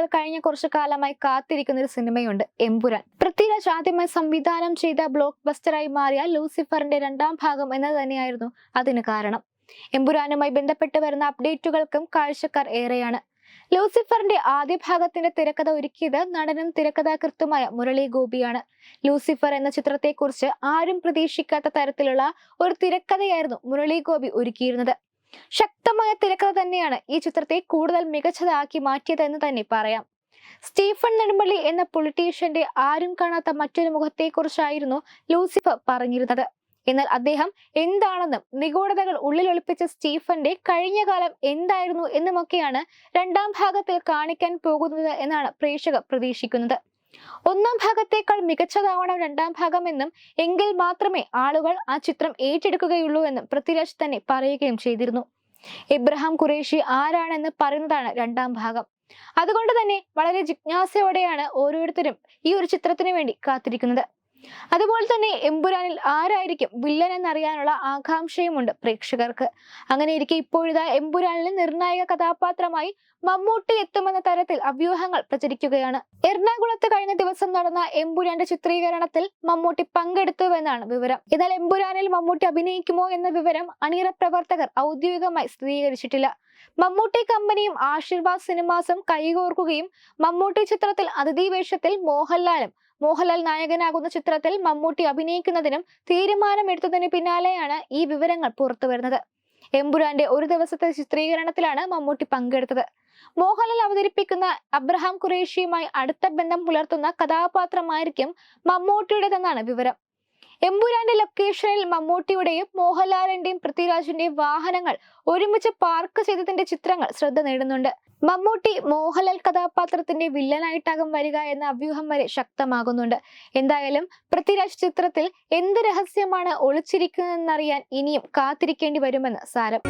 മലയാളികൾ കഴിഞ്ഞ കുറച്ചു കാലമായി കാത്തിരിക്കുന്ന ഒരു സിനിമയുണ്ട്, എമ്പുരാൻ. പൃഥ്വിരാജ് ആദ്യമായി സംവിധാനം ചെയ്ത ബ്ലോക്ക് ബസ്റ്ററായി മാറിയ ലൂസിഫറിന്റെ രണ്ടാം ഭാഗം എന്നത് തന്നെയായിരുന്നു അതിന് കാരണം. എമ്പുരാനുമായി ബന്ധപ്പെട്ട് വരുന്ന അപ്ഡേറ്റുകൾക്കും കാഴ്ചക്കാർ ഏറെയാണ്. ലൂസിഫറിന്റെ ആദ്യ ഭാഗത്തിന്റെ തിരക്കഥ ഒരുക്കിയത് നടനും തിരക്കഥാകൃത്തുമായ മുരളി ഗോപിയാണ്. ലൂസിഫർ എന്ന ചിത്രത്തെക്കുറിച്ച് ആരും പ്രതീക്ഷിക്കാത്ത തരത്തിലുള്ള ഒരു തിരക്കഥയായിരുന്നു മുരളി ഗോപി ഒരുക്കിയിരുന്നത്. ശക്തമായ തിരക്കഥ തന്നെയാണ് ഈ ചിത്രത്തെ കൂടുതൽ മികച്ചതാക്കി മാറ്റിയതെന്ന് തന്നെ പറയാം. സ്റ്റീഫൻ നെടുമ്പള്ളി എന്ന പൊളിറ്റീഷ്യന്റെ ആരും കാണാത്ത മറ്റൊരു മുഖത്തെക്കുറിച്ചായിരുന്നു ലൂസിഫർ പറഞ്ഞിരുന്നത്. എന്നാൽ അദ്ദേഹം എന്താണെന്നും നിഗൂഢതകൾ ഉള്ളിലൊളിപ്പിച്ച സ്റ്റീഫന്റെ കഴിഞ്ഞ കാലം എന്തായിരുന്നു എന്നുമൊക്കെയാണ് രണ്ടാം ഭാഗത്തിൽ കാണിക്കാൻ പോകുന്നത് എന്നാണ് പ്രേക്ഷകർ പ്രതീക്ഷിക്കുന്നത്. ഒന്നാം ഭാഗത്തേക്കാൾ മികച്ചതാവണം രണ്ടാം ഭാഗം എന്നും, എങ്കിൽ മാത്രമേ ആളുകൾ ആ ചിത്രം ഏറ്റെടുക്കുകയുള്ളൂ എന്നും പൃഥ്വിരാജ് തന്നെ പറയുകയും ചെയ്തിരുന്നു. എബ്രഹാം ഖുറേഷി ആരാണെന്ന് പറയുന്നതാണ് രണ്ടാം ഭാഗം. അതുകൊണ്ട് തന്നെ വളരെ ജിജ്ഞാസയോടെയാണ് ഓരോരുത്തരും ഈ ഒരു ചിത്രത്തിന് വേണ്ടി കാത്തിരിക്കുന്നത്. അതുപോലെ തന്നെ എമ്പുരാനിൽ ആരായിരിക്കും വില്ലൻ എന്നറിയാനുള്ള ആകാംക്ഷയുമുണ്ട് പ്രേക്ഷകർക്ക്. അങ്ങനെയിരിക്കെ ഇപ്പോഴിതാ എമ്പുരാനിലെ നിർണായക കഥാപാത്രമായി മമ്മൂട്ടി എത്തുമെന്ന തരത്തിൽ അഭ്യൂഹങ്ങൾ പ്രചരിക്കുകയാണ്. എറണാകുളത്ത് കഴിഞ്ഞ ദിവസം നടന്ന എമ്പുരാന്റെ ചിത്രീകരണത്തിൽ മമ്മൂട്ടി പങ്കെടുത്തുവെന്നാണ് വിവരം. എന്നാൽ എമ്പുരാനിൽ മമ്മൂട്ടി അഭിനയിക്കുമോ എന്ന വിവരം അണിയറ പ്രവർത്തകർ ഔദ്യോഗികമായി സ്ഥിരീകരിച്ചിട്ടില്ല. മമ്മൂട്ടി കമ്പനിയും ആശീർവാദ് സിനിമാസും കൈകോർക്കുകയും മമ്മൂട്ടി ചിത്രത്തിൽ അതിഥി വേഷത്തിൽ മോഹൻലാൽ നായകനാകുന്ന ചിത്രത്തിൽ മമ്മൂട്ടി അഭിനയിക്കുന്നതിനും തീരുമാനമെടുത്തതിന് പിന്നാലെയാണ് ഈ വിവരങ്ങൾ പുറത്തുവരുന്നത്. എമ്പുരാന്റെ ഒരു ദിവസത്തെ ചിത്രീകരണത്തിലാണ് മമ്മൂട്ടി പങ്കെടുത്തത്. മോഹൻലാൽ അവതരിപ്പിക്കുന്ന അബ്രഹാം ഖുറേഷിയുമായി അടുത്ത ബന്ധം പുലർത്തുന്ന കഥാപാത്രമായിരിക്കും മമ്മൂട്ടിയുടേതെന്നാണ് വിവരം. എമ്പുരാന്റെ ലൊക്കേഷനിൽ മമ്മൂട്ടിയുടെയും മോഹൻലാലിന്റെയും പൃഥ്വിരാജിന്റെയും വാഹനങ്ങൾ ഒരുമിച്ച് പാർക്ക് ചെയ്തതിന്റെ ചിത്രങ്ങൾ ശ്രദ്ധ നേടുന്നുണ്ട്. മമ്മൂട്ടി മോഹൻലാൽ കഥാപാത്രത്തിന്റെ വില്ലനായിട്ടാകും വരിക എന്ന അഭ്യൂഹം വരെ ശക്തമാകുന്നുണ്ട്. എന്തായാലും പൃഥ്വിരാജ് ചിത്രത്തിൽ എന്ത് രഹസ്യമാണ് ഒളിച്ചിരിക്കുന്നതെന്നറിയാൻ ഇനിയും കാത്തിരിക്കേണ്ടി വരുമെന്ന് സാരം.